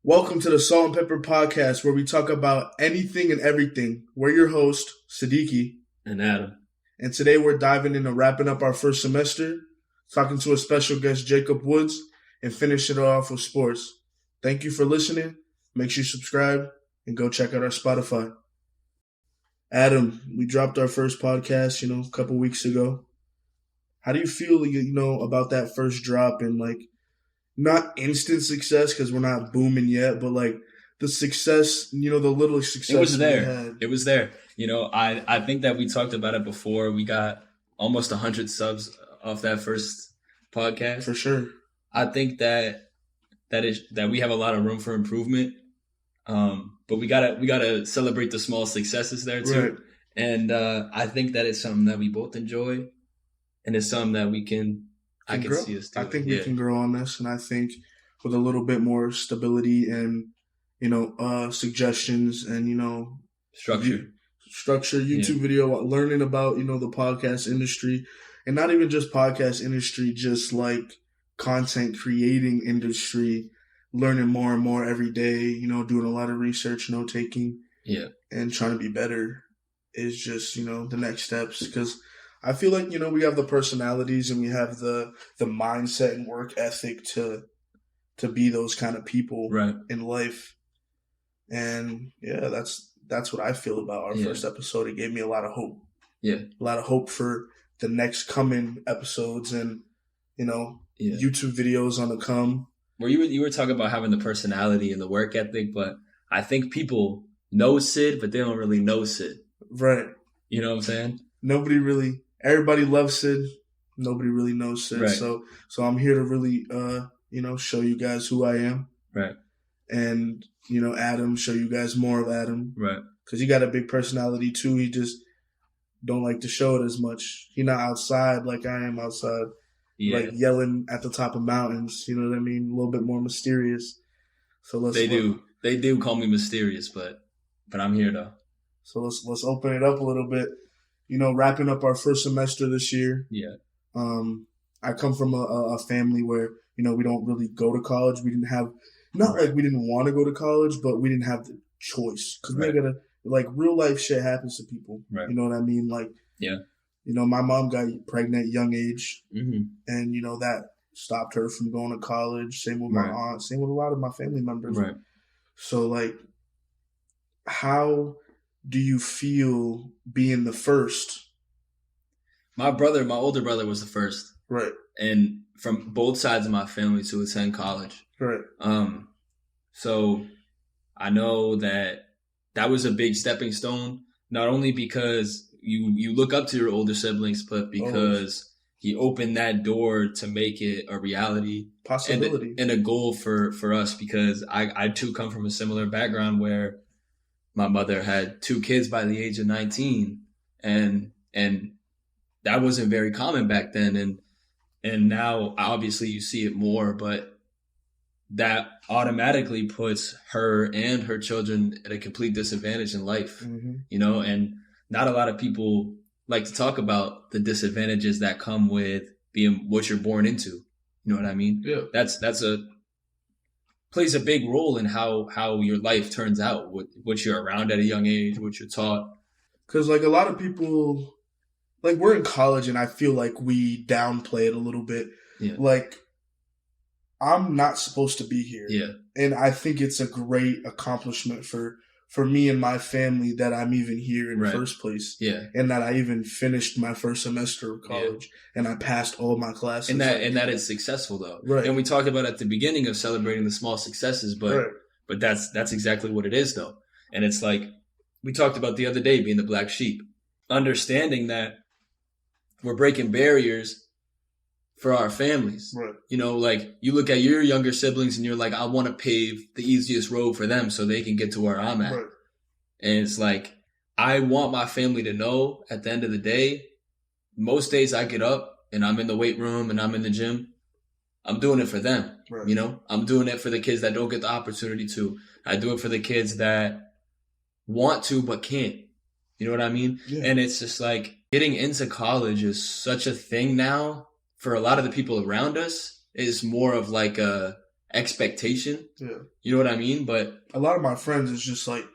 Welcome to the Salt and Pepper Podcast, where we talk about anything and everything. We're your host, Sidiki and Adam. And today we're diving into wrapping up our first semester, talking to a special guest, Jacob Woods, and finishing it off with sports. Thank you for listening. Make sure you subscribe and go check out our Spotify. Adam, we dropped our first podcast, a couple weeks ago. How do you feel, about that first drop and not instant success because we're not booming yet, but the success, the little success it was there. We had. It was there. I think that we talked about it before. We got almost 100 subs off that first podcast. For sure. I think that we have a lot of room for improvement. But we gotta celebrate the small successes there too. Right. And I think that it's something that we both enjoy, and it's something that we can. I can see us do. I think we can grow on this, and I think with a little bit more stability and suggestions and structure, YouTube video, learning about the podcast industry, and not even just podcast industry, just content creating industry. Learning more and more every day. Doing a lot of research, note taking, and trying to be better is just the next steps because. I feel like, we have the personalities and we have the mindset and work ethic to be those kind of people in life. And that's what I feel about our first episode. It gave me a lot of hope. Yeah. A lot of hope for the next coming episodes and, YouTube videos on the come. Well, you were talking about having the personality and the work ethic, but I think people know Sid, but they don't really know Sid. Right. You know what I'm saying? Everybody loves Sid. Nobody really knows Sid. Right. So I'm here to really, show you guys who I am. Right. And, Adam, show you guys more of Adam. Right. Because he got a big personality, too. He just don't like to show it as much. He's not outside like I am outside. Yeah. Yelling at the top of mountains. You know what I mean? A little bit more mysterious. So They do call me mysterious, but I'm here, though. So let's open it up a little bit. Wrapping up our first semester this year. Yeah. I come from a family where, we don't really go to college. We didn't have, not like we didn't want to go to college, but we didn't have the choice. Because we gotta, real life shit happens to people. Right. You know what I mean? My mom got pregnant at a young age. Mm-hmm. And, that stopped her from going to college. Same with my aunt. Same with a lot of my family members. Right. So, how do you feel being the first? My older brother was the first. Right. And from both sides of my family to attend college. Right. So I know that was a big stepping stone, not only because you look up to your older siblings, but because he opened that door to make it a reality. Possibility. And a goal for us, because I too come from a similar background where my mother had 2 kids by the age of 19, and that wasn't very common back then. And now obviously you see it more, but that automatically puts her and her children at a complete disadvantage in life, and not a lot of people like to talk about the disadvantages that come with being what you're born into. You know what I mean? Yeah. That's plays a big role in how your life turns out, what you're around at a young age, what you're taught. Because, a lot of people, we're in college and I feel like we downplay it a little bit. Yeah. I'm not supposed to be here. Yeah. And I think it's a great accomplishment for me and my family that I'm even here in the first place. Yeah. And that I even finished my first semester of college and I passed all my classes. And that it's successful though. Right. And we talked about at the beginning of celebrating the small successes, but that's exactly what it is though. And it's we talked about the other day being the black sheep, understanding that we're breaking barriers for our families. Right. You look at your younger siblings and you're like, I want to pave the easiest road for them so they can get to where I'm at. Right. And it's I want my family to know at the end of the day, most days I get up and I'm in the weight room and I'm in the gym, I'm doing it for them. Right. I'm doing it for the kids that don't get the opportunity to. I do it for the kids that want to but can't. You know what I mean? Yeah. And it's just getting into college is such a thing now for a lot of the people around us. Is more of expectation. Yeah. You know what I mean? But a lot of my friends, it's just like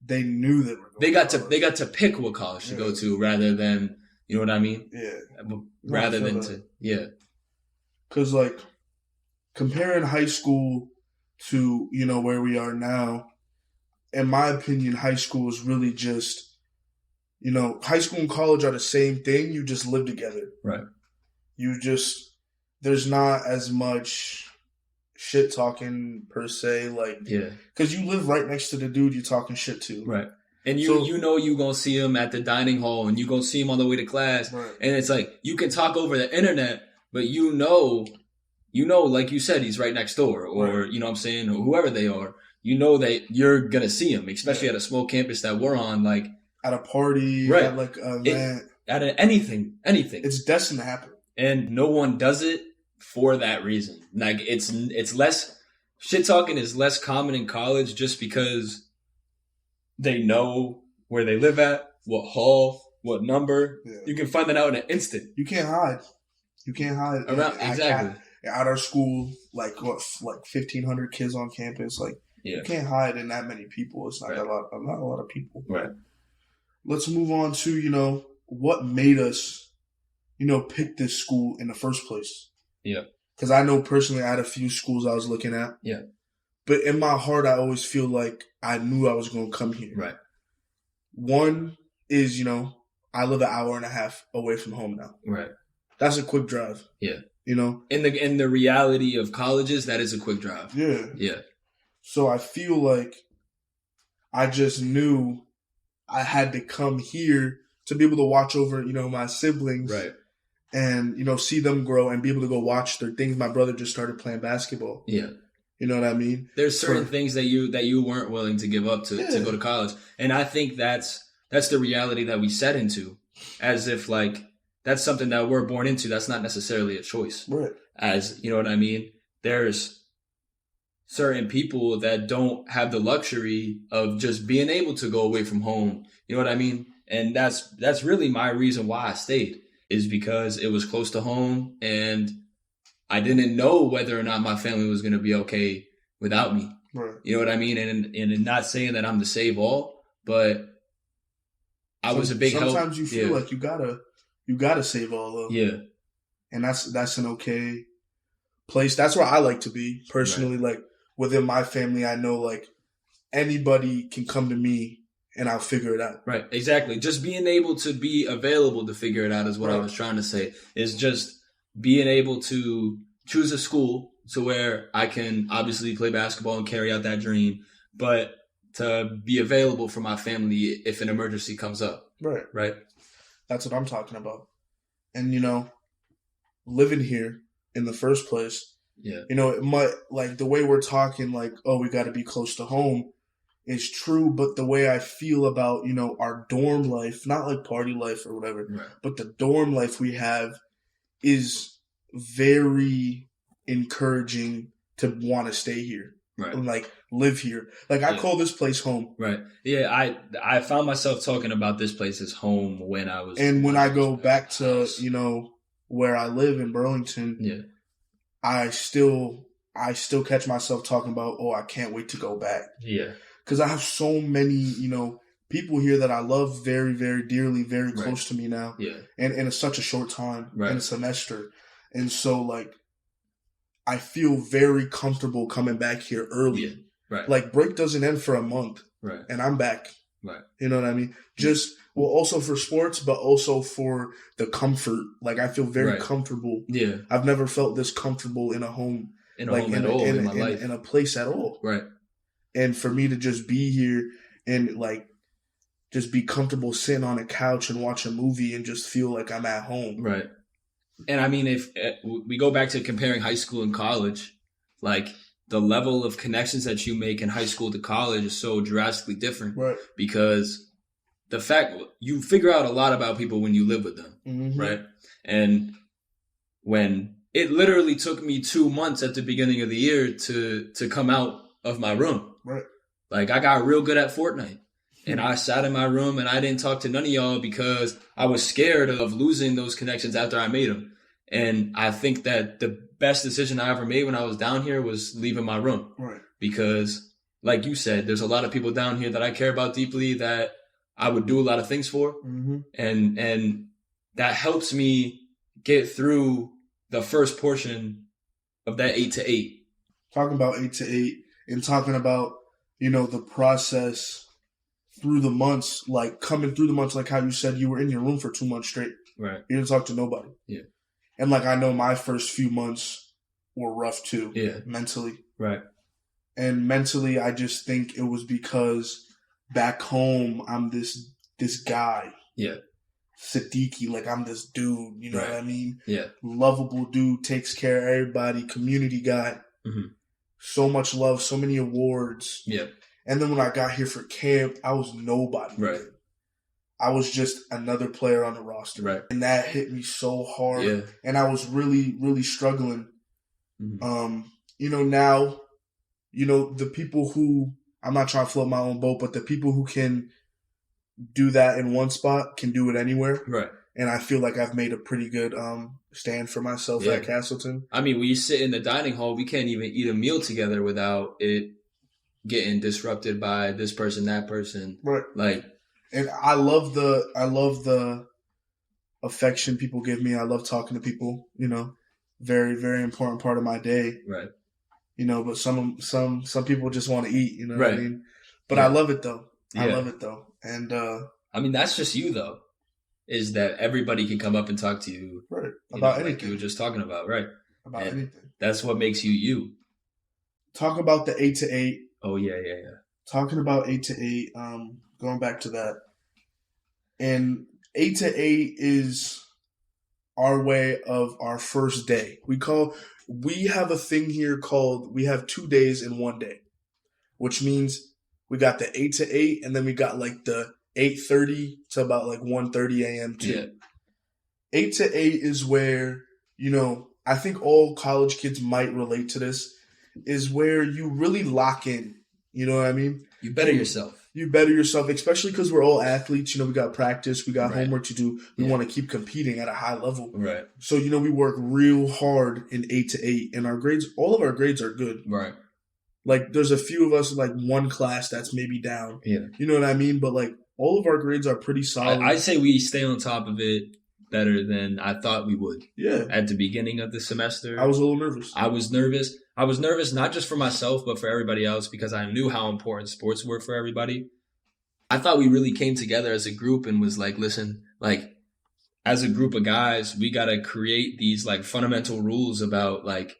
they knew they were going they got to pick what college to go to rather than, you know what I mean? Yeah. Rather than to, yeah. Because, like, comparing high school to, you know, where we are now, in my opinion, high school is really just, you know, high school and college are the same thing. You just live together. Right. There's not as much shit talking per se, like, because you live right next to the dude you're talking shit to. Right. And you know you gonna see him at the dining hall, and you gonna see him on the way to class. Right. And it's like, you can talk over the internet, but you know, like you said, he's right next door, or you know what I'm saying, or whoever they are. You know that you're gonna see him, especially at a small campus that we're on, like at a party, at like an event, at anything. It's destined to happen, and no one does it for that reason. Like it's less shit talking is less common in college just because they know where they live at, what hall, what number. Yeah. You can find that out in an instant. You can't hide. Around exactly. At our school, like 1,500 kids on campus, like you can't hide in that many people. It's not not a lot of people. Right. Let's move on to, you know, what made us, you know, pick this school in the first place. Yeah. Because I know personally I had a few schools I was looking at. Yeah. But in my heart, I always feel like I knew I was going to come here. Right. One is, you know, I live an hour and a half away from home now. Right. That's a quick drive. Yeah. You know? In the reality of colleges, that is a quick drive. Yeah. Yeah. So I feel like I just knew I had to come here to be able to watch over, you know, my siblings. Right. And, you know, see them grow and be able to go watch their things. My brother just started playing basketball. Yeah. You know what I mean? There's certain things that you weren't willing to give up to go to college. And I think that's the reality that we set into, as if like that's something that we're born into. That's not necessarily a choice. Right. As, you know what I mean? There's certain people that don't have the luxury of just being able to go away from home. You know what I mean? And that's really my reason why I stayed, is because it was close to home and I didn't know whether or not my family was going to be okay without me. Right. You know what I mean? And not saying that I'm the save all, but I was a big help. Sometimes you feel like you gotta save all though. Yeah. And that's an okay place. That's where I like to be personally. Right. Like within my family, I know like anybody can come to me and I'll figure it out. Right. Exactly. Just being able to be available to figure it out is what I was trying to say. Is just being able to choose a school to where I can obviously play basketball and carry out that dream, but to be available for my family if an emergency comes up. Right. Right. That's what I'm talking about. And, you know, living here in the first place, you know, it might, like the way we're talking, like, oh, we got to be close to home is true. But the way I feel about, you know, our dorm life, not like party life or whatever, but the dorm life we have is very encouraging to want to stay here. Right. And like live here. Like I call this place home. Right. Yeah. I found myself talking about this place as home when I was. And when I go back to, you know, where I live in Burlington, I still catch myself talking about, oh, I can't wait to go back. Yeah. Because I have so many, you know, people here that I love very, very dearly, very close to me now. Yeah. And in such a short time, in a semester. And so, like, I feel very comfortable coming back here early. Yeah. Right. Like, break doesn't end for a month. Right. And I'm back. Right. You know what I mean? Just, well, also for sports, but also for the comfort. Like, I feel very comfortable. Yeah. I've never felt this comfortable in a home. In a home at all in my life. In a place at all. Right. And for me to just be here and, like, just be comfortable sitting on a couch and watch a movie and just feel like I'm at home. Right. And I mean, if we go back to comparing high school and college, like the level of connections that you make in high school to college is so drastically different. Right. Because the fact you figure out a lot about people when you live with them. Mm-hmm. Right. And when it literally took me 2 months at the beginning of the year to come out of my room. Right. Like I got real good at Fortnite. And I sat in my room and I didn't talk to none of y'all because I was scared of losing those connections after I made them. And I think that the best decision I ever made when I was down here was leaving my room. Right. Because, like you said, there's a lot of people down here that I care about deeply that I would do a lot of things for. Mm-hmm. And that helps me get through the first portion of that 8 to 8. Talking about 8 to 8 and talking about, the process through the months, like coming through the months, like how you said you were in your room for 2 months straight. Right. You didn't talk to nobody. Yeah. And like, I know my first few months were rough too. Yeah. Mentally. Right. And mentally, I just think it was because back home, I'm this guy. Yeah. Sidiki, like I'm this dude, you know right. what I mean? Yeah. Lovable dude, takes care of everybody, community guy. Mm-hmm. So much love, so many awards. Yeah. And then when I got here for camp, I was nobody. Right. I was just another player on the roster. Right. And that hit me so hard. Yeah. And I was really, really struggling. Mm-hmm. Now, the people who, I'm not trying to float my own boat, but the people who can do that in one spot can do it anywhere. Right. And I feel like I've made a pretty good stand for myself at Castleton. I mean, when you sit in the dining hall, we can't even eat a meal together without it getting disrupted by this person, that person. Right. Like, and I love the affection people give me. I love talking to people, very, very important part of my day. Right. But some people just want to eat, right. what I mean? But I love it though. Yeah. I love it though. And I mean, that's just you though. Is that everybody can come up and talk to you. Right. About anything. Like you were just talking about, right. About anything. That's what makes you you. Talk about the 8 to 8. Oh yeah. Talking about 8 to 8, going back to that. And 8 to 8 is our way of our first day. We have a thing here called, we have 2 days in 1 day, which means we got the 8 to 8 and then we got like the 8:30 to about like 1:30 a.m. too. Yeah. 8 to 8 is where, I think all college kids might relate to this, is where you really lock in. You know what I mean? You better yourself. You better yourself, especially because we're all athletes. We got practice. We got homework to do. We want to keep competing at a high level. Right. So, we work real hard in 8 to 8. And our grades, all of our grades are good. Right. Like, there's a few of us, like one class that's maybe down. Yeah. You know what I mean? But, like, all of our grades are pretty solid. I'd say we stay on top of it better than I thought we would. Yeah. At the beginning of the semester. I was a little nervous. I was nervous not just for myself, but for everybody else because I knew how important sports were for everybody. I thought we really came together as a group and was like, listen, like, as a group of guys, we got to create these, like, fundamental rules about, like,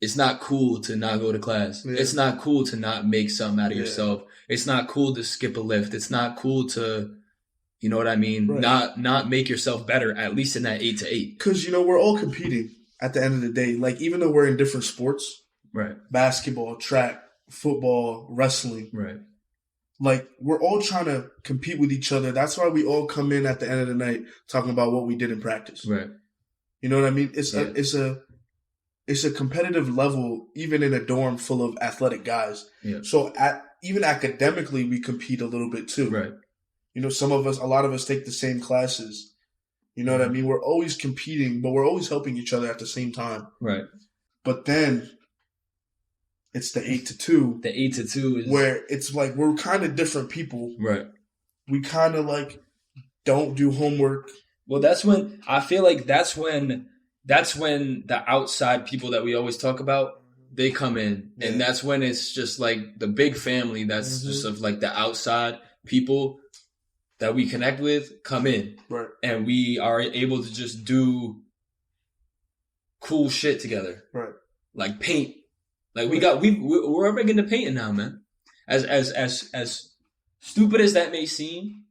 it's not cool to not go to class. Yeah. It's not cool to not make something out of yourself. It's not cool to skip a lift. It's not cool to, you know what I mean? Right. Not make yourself better, at least in that 8 to 8. Because, we're all competing at the end of the day. Like, even though we're in different sports, right? Basketball, track, football, wrestling, right? Like, we're all trying to compete with each other. That's why we all come in at the end of the night talking about what we did in practice. Right. You know what I mean? It's a competitive level, even in a dorm full of athletic guys. Yeah. So even academically, we compete a little bit too. Right. A lot of us take the same classes. You know what I mean? We're always competing, but we're always helping each other at the same time. Right. But then it's the 8 to 2. The 8 to 2 is where it's like we're kind of different people. Right. We kind of like don't do homework. Well, that's when I feel like that's when the outside people that we always talk about, they come in. Yeah. And that's when it's just like the big family that's just of like the outside people that we connect with come in. Right. And we are able to just do cool shit together. Right. Like paint. Like we're big into painting now, man. As stupid as that may seem,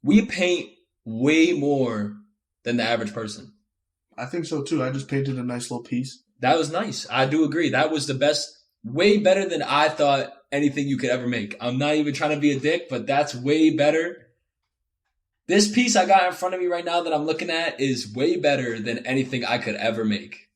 we paint way more than the average person. I think so too. I just painted a nice little piece. That was nice. I do agree. That was the best, way better than I thought anything you could ever make. I'm not even trying to be a dick, but that's way better. This piece I got in front of me right now that I'm looking at is way better than anything I could ever make.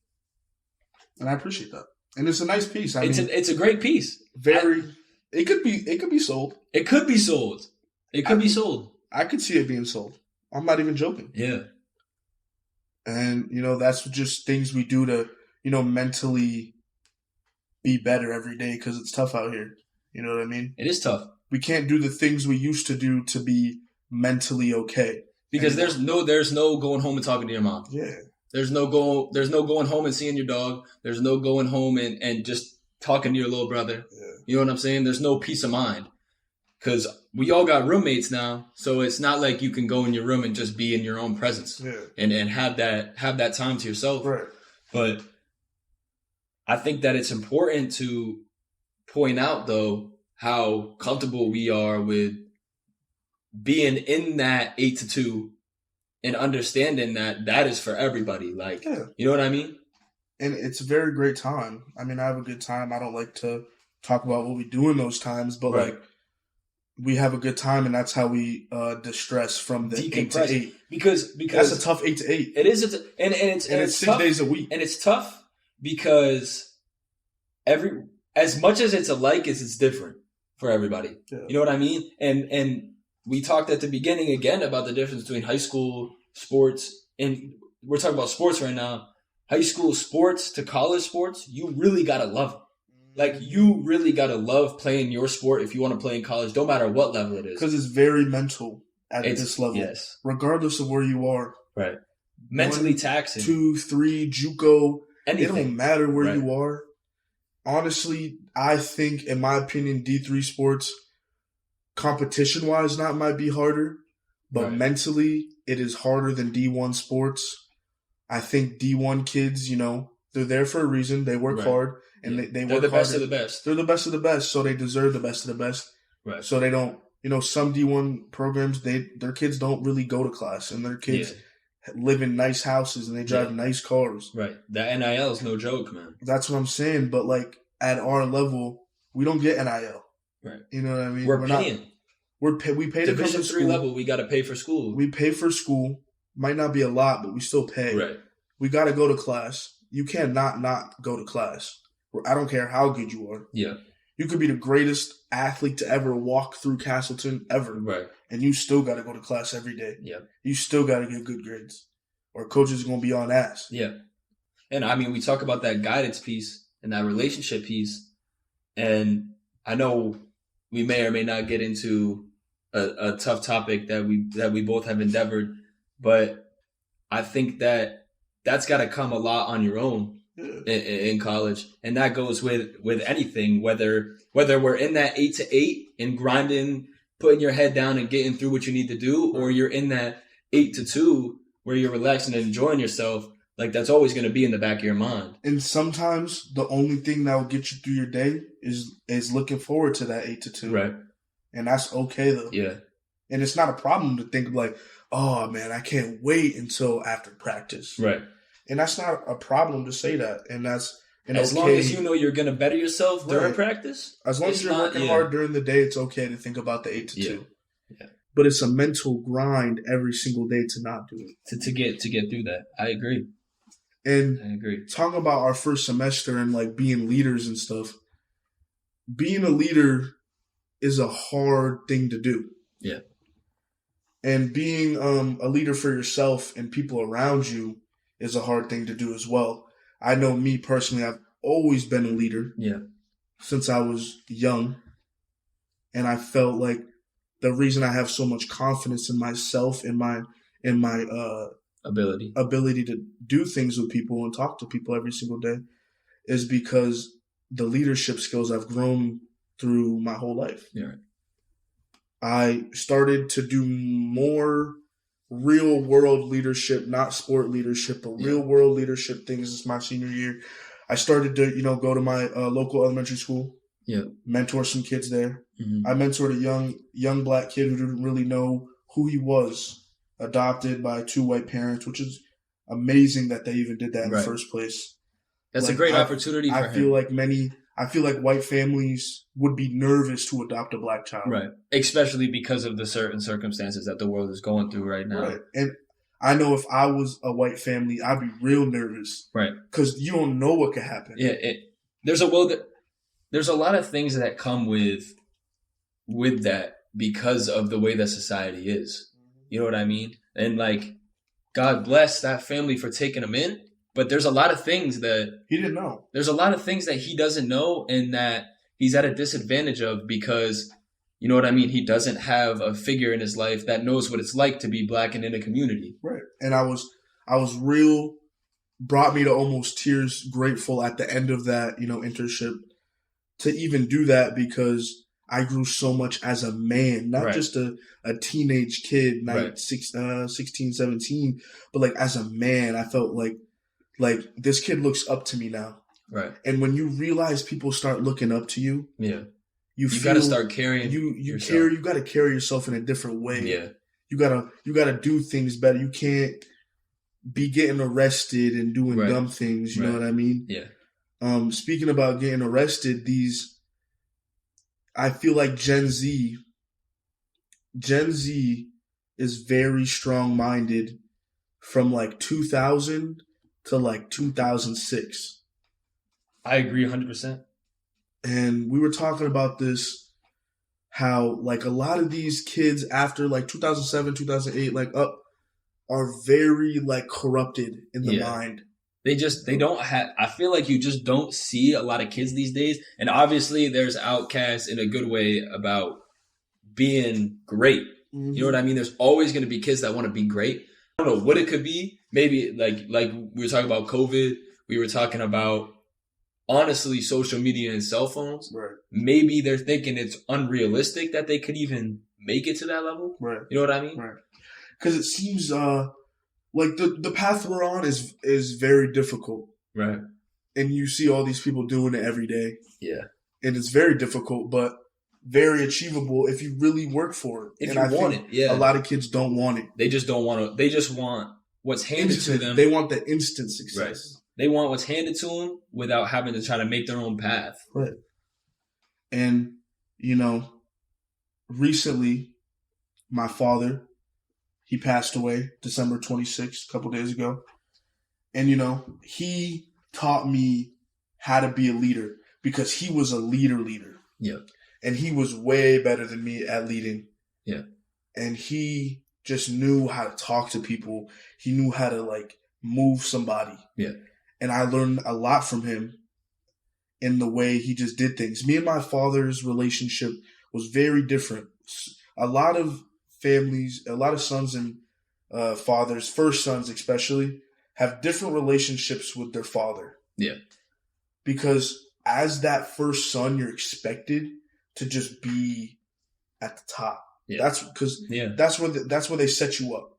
And I appreciate that. And it's a nice piece. It's a great piece. It could be sold. It could be sold. It could be sold. I could see it being sold. I'm not even joking. Yeah. And, that's just things we do to, mentally be better every day because it's tough out here. You know what I mean? It is tough. We can't do the things we used to do to be mentally okay. Because there's no going home and talking to your mom. Yeah. There's no going home and seeing your dog. There's no going home and just talking to your little brother. Yeah. You know what I'm saying? There's no peace of mind. Because we all got roommates now, so it's not like you can go in your room and just be in your own presence and have that time to yourself. Right. But I think that it's important to point out, though, how comfortable we are with being in that 8 to 2 and understanding that is for everybody. Like, You know what I mean? And it's a very great time. I mean, I have a good time. I don't like to talk about what we do in those times, but we have a good time, and that's how we distress from the 8 to 8. Because that's a tough 8 to 8. It is, and it's 6 tough, days a week, and it's tough because as much as it's alike, it's different for everybody. Yeah. You know what I mean? And we talked at the beginning again about the difference between high school sports, and we're talking about sports right now. High school sports to college sports, you really gotta love them. Like, you really got to love playing your sport if you want to play in college, no matter what level it is. Because it's very mental at this level. Yes. Regardless of where you are. Right. Mentally taxing. 2, 3, JUCO. Anything. It don't matter where you are. Honestly, I think, in my opinion, D3 sports, competition-wise, might be harder. But mentally, it is harder than D1 sports. I think D1 kids, they're there for a reason. They work hard. And they work the best harder. of the best. They're the best of the best, so they deserve the best of the best. Right. So they don't, some D1 programs, their kids don't really go to class, and their kids live in nice houses and they drive nice cars. Right. That NIL is no joke, man. That's what I'm saying. But at our level, we don't get NIL. Right. You know what I mean? We're paying. We pay to come to school. Division III level, we got to pay for school. We pay for school. Might not be a lot, but we still pay. Right. We got to go to class. You can't not go to class. I don't care how good you are. Yeah. You could be the greatest athlete to ever walk through Castleton ever. Right. And you still got to go to class every day. Yeah. You still got to get good grades, or coaches are going to be on ass. Yeah. And I mean, we talk about that guidance piece and that relationship piece. And I know we may or may not get into a tough topic that we both have endeavored, but I think that's got to come a lot on your own. In college, and that goes with anything, whether we're in that 8 to 8 and grinding, putting your head down and getting through what you need to do, or you're in that 8 to 2 where you're relaxing and enjoying yourself. Like, that's always going to be in the back of your mind. And sometimes the only thing that will get you through your day is looking forward to that 8 to 2, right? And that's okay though. Yeah. And it's not a problem to think like, oh man, I can't wait until after practice, right? And that's not a problem to say that. And that's as long as you know you're going to better yourself during practice. As long as you're working hard during the day, it's okay to think about the 8 to 2. Yeah. But it's a mental grind every single day to not do it. To get through that. I agree. And I agree. Talking about our first semester and being leaders and stuff. Being a leader is a hard thing to do. Yeah. And being a leader for yourself and people around you is a hard thing to do as well. I know me personally, I've always been a leader. Yeah. Since I was young. And I felt like the reason I have so much confidence in myself and my ability to do things with people and talk to people every single day is because the leadership skills I've grown through my whole life. Yeah. I started to do more real world leadership, not sport leadership, but real world leadership things this my senior year. I started to, go to my local elementary school, mentor some kids there. Mm-hmm. I mentored a young black kid who didn't really know who he was, adopted by 2 white parents, which is amazing that they even did that in the first place. That's a great opportunity for him. I feel like white families would be nervous to adopt a black child. Right. Especially because of the certain circumstances that the world is going through right now. Right. And I know if I was a white family, I'd be real nervous. Right. Because you don't know what could happen. Yeah. There's a lot of things that come with that because of the way that society is. You know what I mean? And God bless that family for taking him in. But there's a lot of things that he didn't know. There's a lot of things that he doesn't know and that he's at a disadvantage of because, you know what I mean? He doesn't have a figure in his life that knows what it's like to be Black and in a community. Right. And I was real, brought me to almost tears, grateful at the end of that, internship to even do that because I grew so much as a man, not just a teenage kid, 16, 17, but like as a man, I felt like this kid looks up to me now. Right. And when you realize people start looking up to you, you got to start carrying you got to carry yourself in a different way. Yeah. You got to do things better. You can't be getting arrested and doing dumb things, you know what I mean? Yeah. Speaking about getting arrested, I feel like Gen Z is very strong-minded from like 2000 to like 2006. I agree 100%. And we were talking about this, how like a lot of these kids after like 2007, 2008, like up are very like corrupted in the mind. They don't have, I feel like you just don't see a lot of kids these days. And obviously there's outcasts in a good way about being great. Mm-hmm. You know what I mean? There's always going to be kids that want to be great. I don't know what it could be. Maybe like we were talking about COVID. We were talking about, honestly, social media and cell phones. Right. Maybe they're thinking it's unrealistic that they could even make it to that level. Right. You know what I mean? Right. Because it seems like the path we're on is very difficult. Right. And you see all these people doing it every day. Yeah. And it's very difficult, but very achievable if you really work for it. If you want it, yeah. A lot of kids don't want it. They just don't want to. They just want what's handed to them. They want the instant success. Right. They want what's handed to them without having to try to make their own path. Right. And, recently, my father, he passed away December 26th, a couple days ago. And, he taught me how to be a leader because he was a leader. Yeah. And he was way better than me at leading. Yeah. And he just knew how to talk to people. He knew how to, like, move somebody. Yeah. And I learned a lot from him in the way he just did things. Me and my father's relationship was very different. A lot of families, a lot of sons and fathers, first sons especially, have different relationships with their father. Yeah. Because as that first son, you're expected to just be at the top. Yeah. That's where they set you up.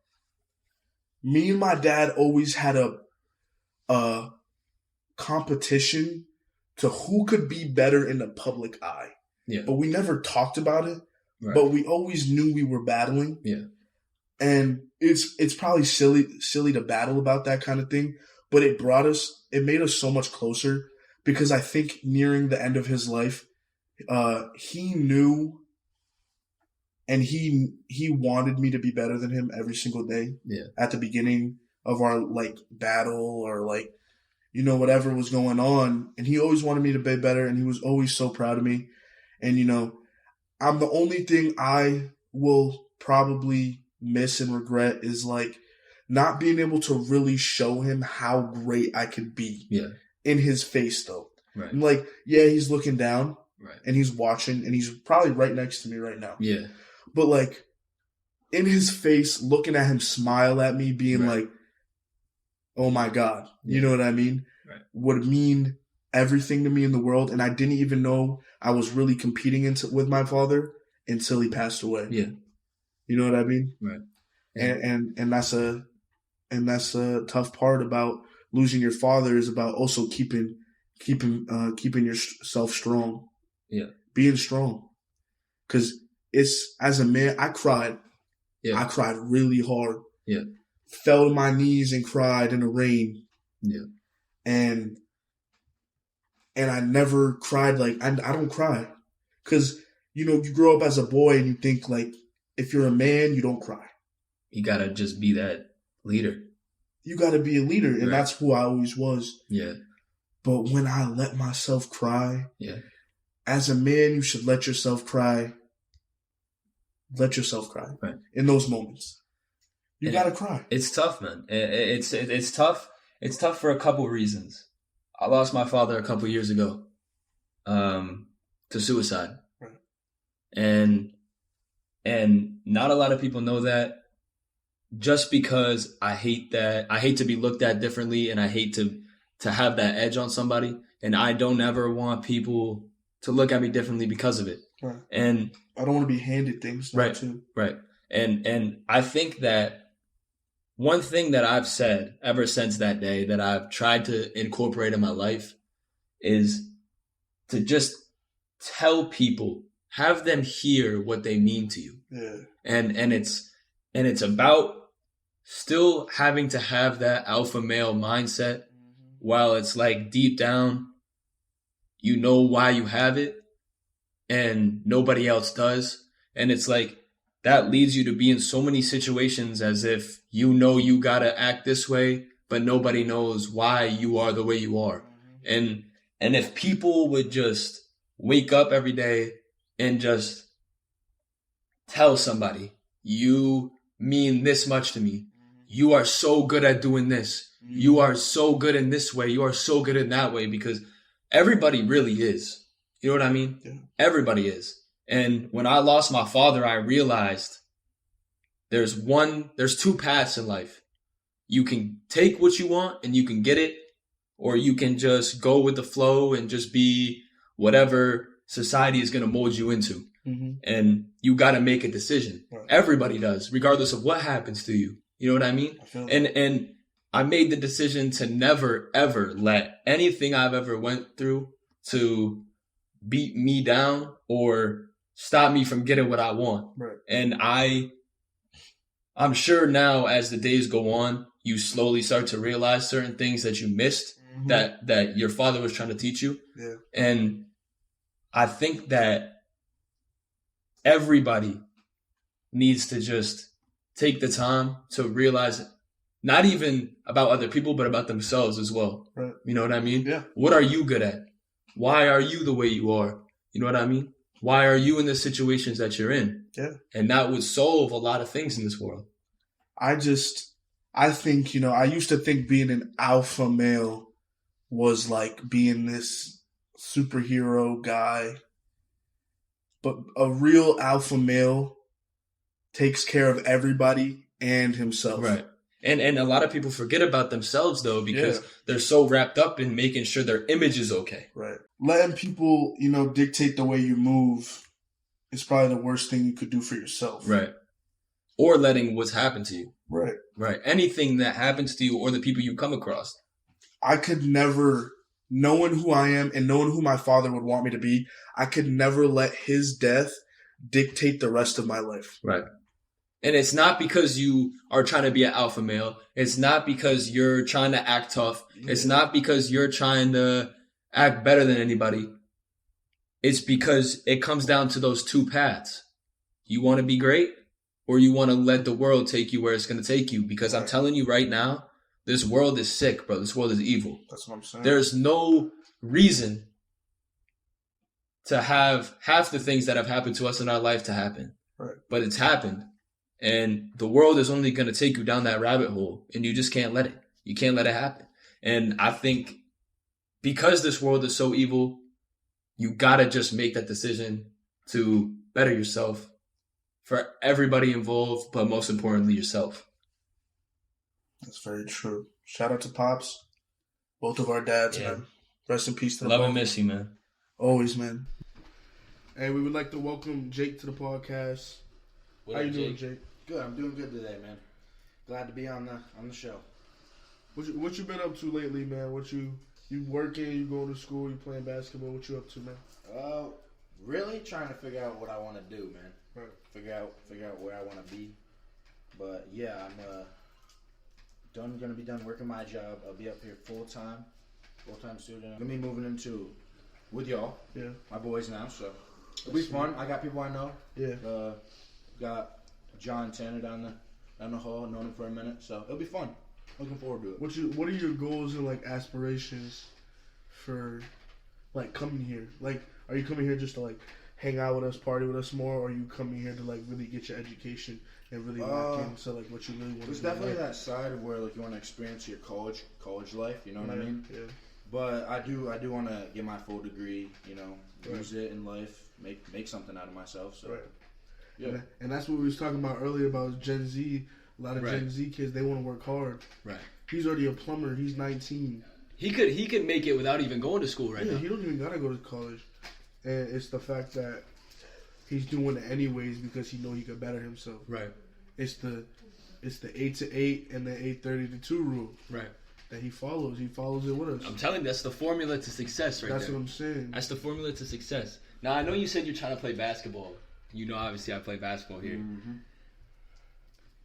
Me and my dad always had a competition to who could be better in the public eye. Yeah. But we never talked about it. Right. But we always knew we were battling. Yeah. And it's probably silly to battle about that kind of thing, but it made us so much closer because I think nearing the end of his life, he knew and he wanted me to be better than him every single day. Yeah. At the beginning of our like battle or like, whatever was going on. And he always wanted me to be better. And he was always so proud of me. And, I'm the only thing I will probably miss and regret is like not being able to really show him how great I could be. Yeah. In his face though. Right. I'm like, yeah, he's looking down. Right. And he's watching and he's probably right next to me right now. Yeah. But like in his face, looking at him smile at me, being like, oh my God, you know what I mean? Right. Would mean everything to me in the world. And I didn't even know I was really competing with my father until he passed away. Yeah. You know what I mean? Right. Yeah. And that's a tough part about losing your father is about also keeping yourself strong. Yeah. Being strong. Cause as a man, I cried. Yeah. I cried really hard. Yeah. Fell to my knees and cried in the rain. Yeah. And I never cried like I don't cry. Cause you grow up as a boy and you think like if you're a man, you don't cry. You gotta just be that leader. You gotta be a leader, and that's who I always was. Yeah. But when I let myself cry, as a man, you should let yourself cry. Let yourself cry in those moments. You gotta cry. It's tough, man. It's tough. It's tough for a couple reasons. I lost my father a couple years ago, to suicide, right. and not a lot of people know that. Just because I hate to be looked at differently, and I hate to have that edge on somebody, and I don't ever want people to look at me differently because of it. Right. And I don't want to be handed things. Right. Too. Right. And I think that one thing that I've said ever since that day that I've tried to incorporate in my life is to just tell people, have them hear what they mean to you. Yeah. And it's about still having to have that alpha male mindset while it's like deep down, you know why you have it and nobody else does. And it's like, that leads you to be in so many situations as if you know you gotta act this way, but nobody knows why you are the way you are. And if people would just wake up every day and just tell somebody, you mean this much to me. You are so good at doing this. You are so good in this way. You are so good in that way, because everybody really is. You know what I mean? Yeah. Everybody is. And when I lost my father, I realized there's two paths in life. You can take what you want and you can get it, or you can just go with the flow and just be whatever society is going to mold you into. Mm-hmm. And you got to make a decision. Right. Everybody does, regardless of what happens to you. You know what I mean? And I made the decision to never, ever let anything I've ever went through to beat me down or stop me from getting what I want. Right. And I'm sure now, as the days go on, you slowly start to realize certain things that you missed, that your father was trying to teach you. Yeah. And I think that everybody needs to just take the time to realize, not even about other people, but about themselves as well. Right. You know what I mean? Yeah. What are you good at? Why are you the way you are? You know what I mean? Why are you in the situations that you're in? Yeah. And that would solve a lot of things in this world. I think, I used to think being an alpha male was like being this superhero guy. But a real alpha male takes care of everybody and himself. Right. And a lot of people forget about themselves, though, because they're so wrapped up in making sure their image is okay. Right. Letting people, dictate the way you move is probably the worst thing you could do for yourself. Right. Or letting what's happened to you. Right. Right. Anything that happens to you or the people you come across. I could never, knowing who I am and knowing who my father would want me to be, I could never let his death dictate the rest of my life. Right. And it's not because you are trying to be an alpha male. It's not because you're trying to act tough. Yeah. It's not because you're trying to act better than anybody. It's because it comes down to those two paths. You want to be great, or you want to let the world take you where it's going to take you. Because I'm telling you right now, this world is sick, bro. This world is evil. That's what I'm saying. There's no reason to have half the things that have happened to us in our life to happen. Right. But it's happened. And the world is only going to take you down that rabbit hole, and you just can't let it. You can't let it happen. And I think because this world is so evil, you got to just make that decision to better yourself for everybody involved, but most importantly, yourself. That's very true. Shout out to Pops. Both of our dads, man. Rest in peace to the Love and miss you, man. Always, man. Hey, we would like to welcome Jake to the podcast. How you doing, Jake? Good. I'm doing good today, man. Glad to be on the show. What you been up to lately, man? You working? You going to school? You playing basketball? What you up to, man? Really trying to figure out what I want to do, man. Right. Figure out where I want to be. But yeah, I'm gonna be done working my job. I'll be up here full time student. I'm gonna be moving into with y'all. Yeah. My boys now, so it'll be fun. I got people I know. Yeah. Got John Tanner down the hall, known him for a minute, so it'll be fun. Looking forward to it. What are your goals and like aspirations for like coming here? Like, are you coming here just to like hang out with us, party with us more, or you coming here to like really get your education and really lock into like what you really want to do? There's definitely that side of where like you want to experience your college life. You know what I mean? Yeah. But I do want to get my full degree. You know, use it in life, make something out of myself. So, yeah. And that's what we was talking about earlier about Gen Z. A lot of Gen Z kids, they want to work hard. Right. He's already a plumber. He's 19. He could make it without even going to school now. He don't even gotta go to college. And it's the fact that he's doing it anyways because he know he could better himself. Right. It's the 8 to 8 and the 8:30 to 2 rule. Right. That he follows. He follows it with us. I'm telling you, that's the formula to success right there. That's what I'm saying. That's the formula to success. Now, I know you said you're trying to play basketball. You know, obviously, I play basketball here. Mm-hmm.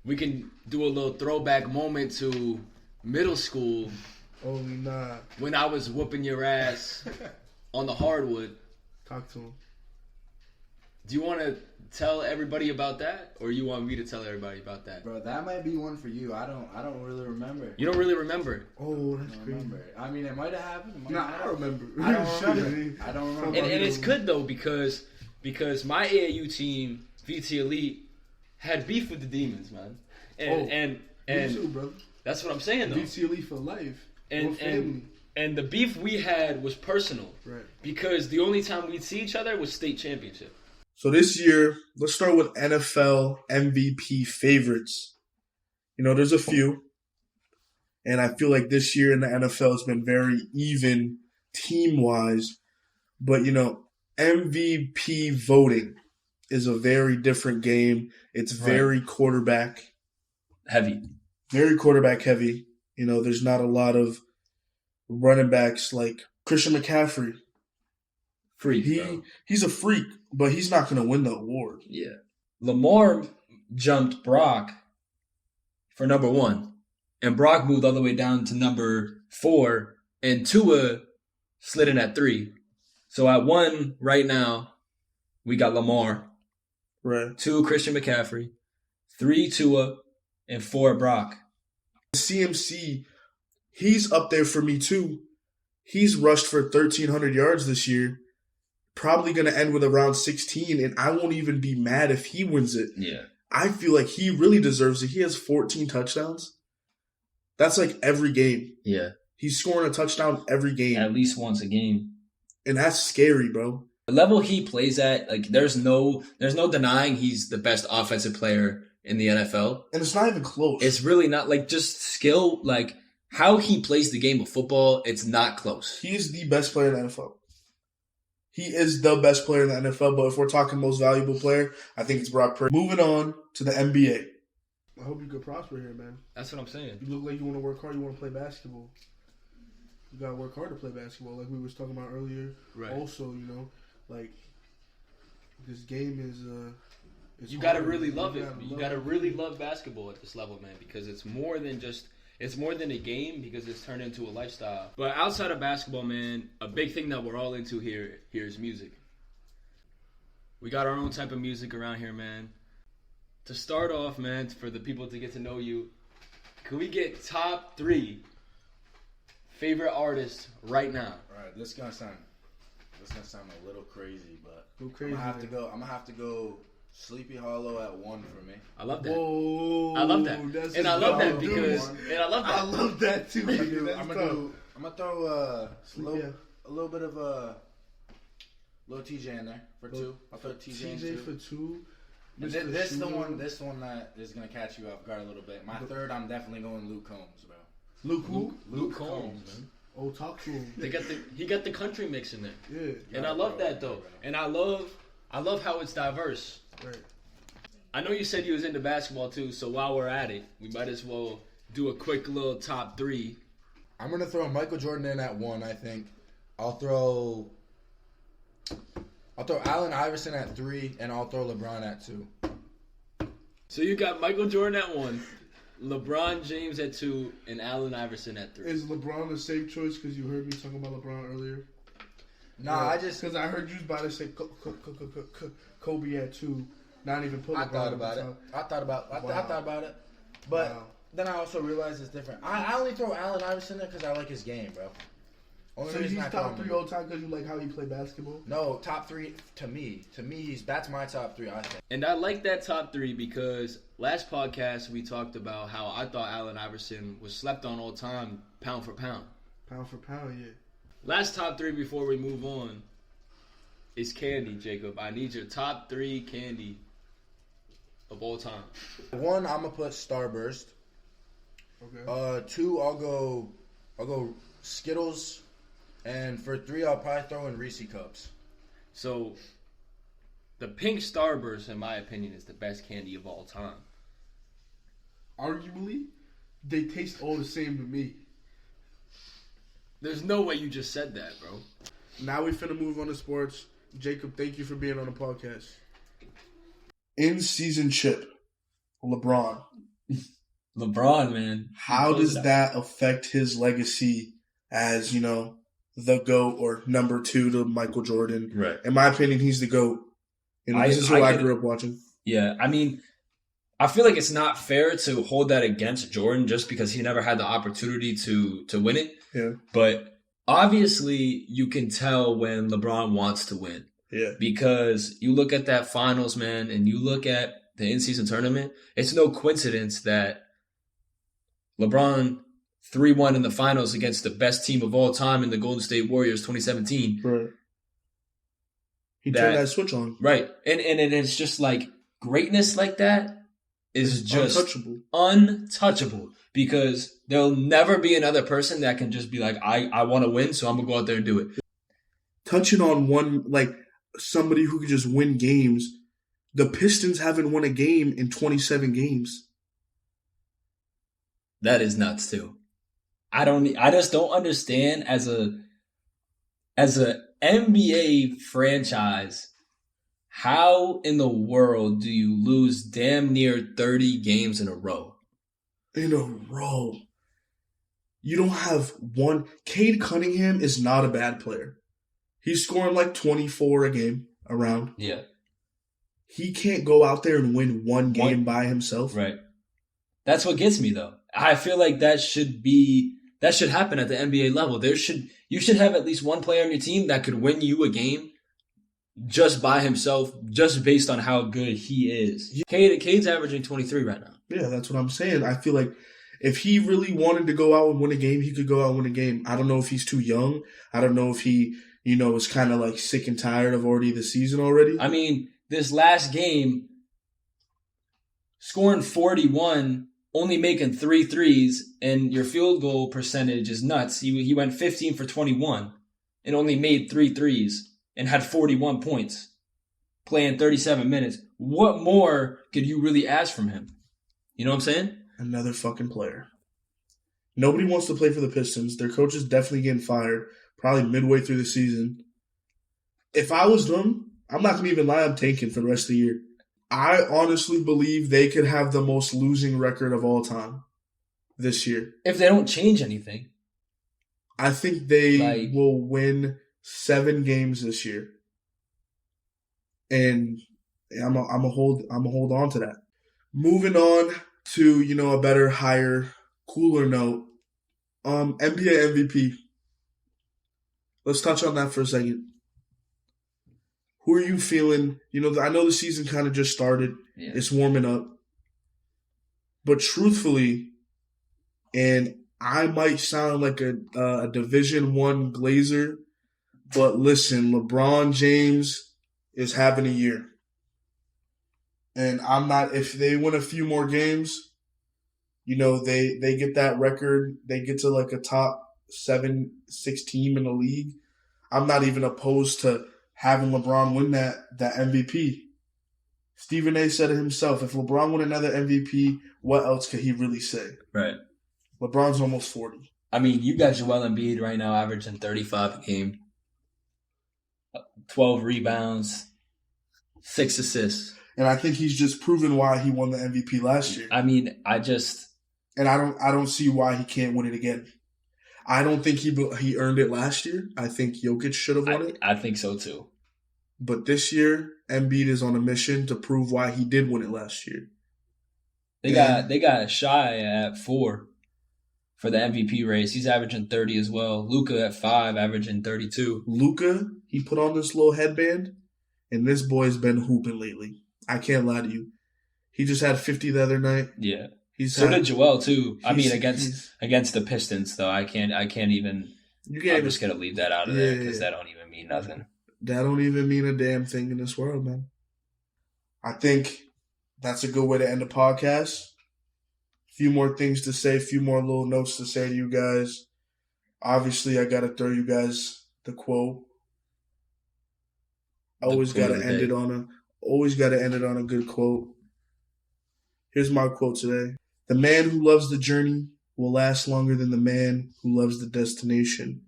We can do a little throwback moment to middle school. Only not. When I was whooping your ass on the hardwood. Talk to him. Do you want to tell everybody about that, or you want me to tell everybody about that? Bro, that might be one for you. I don't really remember. You don't really remember? Oh, that's crazy. Remember. I mean, it might have happened. I don't remember. I don't remember. And it's good though because my AAU team, VT Elite, had beef with the Demons, man. And me too, brother. That's what I'm saying though. VT Elite for life. And the beef we had was personal. Right. Because the only time we'd see each other was state championship. So this year, let's start with NFL MVP favorites. You know, there's a few. And I feel like this year in the NFL has been very even team-wise. But, you know, MVP voting is a very different game. It's very quarterback heavy. Very quarterback heavy. You know, there's not a lot of running backs like Christian McCaffrey. He's a freak, but he's not going to win the award. Yeah. Lamar jumped Brock for number 1, and Brock moved all the way down to number 4, and Tua slid in at 3. So at 1 right now, we got Lamar. Right. 2, Christian McCaffrey. 3, Tua, and 4, Brock. CMC, he's up there for me too. He's rushed for 1,300 yards this year. Probably going to end with around 16, and I won't even be mad if he wins it. Yeah. I feel like he really deserves it. He has 14 touchdowns. That's like every game. Yeah. He's scoring a touchdown every game. At least once a game. And that's scary, bro. The level he plays at, like, there's no denying he's the best offensive player in the NFL. And it's not even close. It's really not, like, just skill, like, how he plays the game of football, it's not close. He is the best player in the NFL. He is the best player in the NFL, but if we're talking most valuable player, I think it's Brock Purdy. Moving on to the NBA. I hope you could prosper here, man. That's what I'm saying. You look like you want to work hard. You want to play basketball. You got to work hard to play basketball, like we was talking about earlier. Right. Also, you know, like, this game is you got to really love it. You got to really love basketball at this level, man, because it's more than a game because it's turned into a lifestyle. But outside of basketball, man, a big thing that we're all into here is music. We got our own type of music around here, man. To start off, man, for the people to get to know you, can we get top 3 favorite artists right now? All right, this is gonna sound a little crazy, but I'm gonna have to go Sleepy Hollow at 1 for me. I love that. Whoa, I love that. I love that because I love that too. I'm gonna throw a little bit of a little TJ in there for 2. I'll throw TJ in 2. For 2. This the one that is gonna catch you off guard a little bit. My 3rd, I'm definitely going Luke Combs, bro. Luke who? Luke Combs, man. Oh, talk to him. He got the country mix in there. Yeah. And I love that though. And I love how it's diverse. Right. I know you said you was into basketball too, so while we're at it, we might as well do a quick little top 3. I'm gonna throw Michael Jordan in at 1, I think. I'll throw Allen Iverson at 3, and I'll throw LeBron at 2. So you got Michael Jordan at 1, LeBron James at 2, and Allen Iverson at 3. Is LeBron a safe choice because you heard me talking about LeBron earlier? Nah, because I heard you was about to say Kobe at 2. Not even put LeBron. I thought about it. But then I also realized it's different. I only throw Allen Iverson there because I like his game, bro. Only So reason he's I top put him 3 all time because you like how he played basketball? No, top 3 to me. That's my top 3, I think. And I like that top 3 because last podcast we talked about how I thought Allen Iverson was slept on all time, pound for pound. Pound for pound, yeah. Last top 3 before we move on is candy, Jacob. I need your top 3 candy of all time. 1, I'm gonna put Starburst. Okay. 2, I'll go Skittles, and for 3, I'll probably throw in Reese Cups. So, the pink Starburst, in my opinion, is the best candy of all time. Arguably, they taste all the same to me. There's no way you just said that, bro. Now we finna move on to sports. Jacob, thank you for being on the podcast. In-season chip, LeBron. LeBron, man. How does that affect his legacy as, the GOAT or number 2 to Michael Jordan? Right. In my opinion, he's the GOAT. This is who I grew up watching. Yeah, I mean, I feel like it's not fair to hold that against Jordan just because he never had the opportunity to win it. Yeah. But obviously, you can tell when LeBron wants to win. Yeah. Because you look at that finals, man, and you look at the in-season tournament, it's no coincidence that LeBron 3-1 in the finals against the best team of all time in the Golden State Warriors 2017. Right. He turned that switch on. Right. And it's just like greatness like that is just untouchable because there'll never be another person that can just be like, I want to win, so I'm going to go out there and do it. Touching on one, like somebody who could just win games, the Pistons haven't won a game in 27 games. That is nuts too. I just don't understand as a NBA franchise, how in the world do you lose damn near 30 games in a row? In a row. You don't have one. Cade Cunningham is not a bad player. He's scoring like 24 a game around. Yeah. He can't go out there and win one game by himself. Right. That's what gets me though. I feel like that should happen at the NBA level. You should have at least one player on your team that could win you a game just by himself, just based on how good he is. Cade's averaging 23 right now. Yeah, that's what I'm saying. I feel like if he really wanted to go out and win a game, he could go out and win a game. I don't know if he's too young. I don't know if he, is kind of like sick and tired of already the season already. I mean, this last game, scoring 41, only making 3 threes, and your field goal percentage is nuts. He went 15 for 21 and only made 3 threes and had 41 points, playing 37 minutes. What more could you really ask from him? You know what I'm saying? Another fucking player. Nobody wants to play for the Pistons. Their coach is definitely getting fired, probably midway through the season. If I was them, I'm not going to even lie, I'm tanking for the rest of the year. I honestly believe they could have the most losing record of all time this year. If they don't change anything. I think they will win 7 games this year. And I'm a hold on to that. Moving on to, a better, higher, cooler note. NBA MVP. Let's touch on that for a second. Who are you feeling? I know the season kind of just started. Yeah. It's warming up. But truthfully, and I might sound like a Division I Glazer, but listen, LeBron James is having a year. And if they win a few more games, they get that record, they get to like a top 7-6 team in the league. I'm not even opposed to having LeBron win that MVP. Stephen A. said it himself. If LeBron won another MVP, what else could he really say? Right. LeBron's almost 40. I mean, you got Joel Embiid right now averaging 35 a game, 12 rebounds, 6 assists. And I think he's just proven why he won the MVP last year. I mean, And I don't see why he can't win it again. I don't think he earned it last year. I think Jokic should have won it. I think so too. But this year, Embiid is on a mission to prove why he did win it last year. They got Shai at 4. for the MVP race. He's averaging 30 as well. Luka at 5, averaging 32. Luka, he put on this little headband, and this boy's been hooping lately. I can't lie to you. He just had 50 the other night. Yeah. So did Joel too. I mean, against the Pistons though, I can't even. I'm just gonna leave that out of there because that don't even mean nothing. That don't even mean a damn thing in this world, man. I think that's a good way to end the podcast. A few more things to say, a few more little notes to say to you guys. Obviously, I gotta throw you guys the quote. Always gotta end it on a good quote. Here's my quote today. The man who loves the journey will last longer than the man who loves the destination.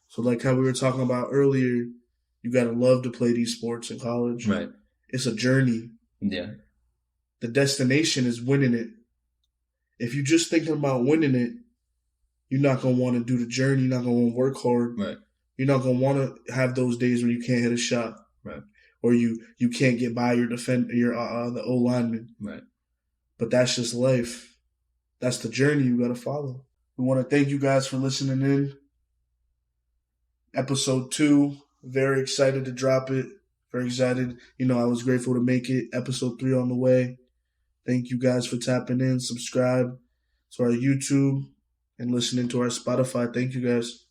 So like how we were talking about earlier, you got to love to play these sports in college. Right. It's a journey. Yeah. The destination is winning it. If you're just thinking about winning it, you're not going to want to do the journey. You're not going to want to work hard. Right. You're not going to want to have those days where you can't hit a shot. Right. Or you can't get by the O lineman. Right. But that's just life. That's the journey you got to follow. We want to thank you guys for listening in. Episode 2. Very excited to drop it. Very excited. I was grateful to make it. Episode 3 on the way. Thank you guys for tapping in. Subscribe to our YouTube and listening to our Spotify. Thank you guys.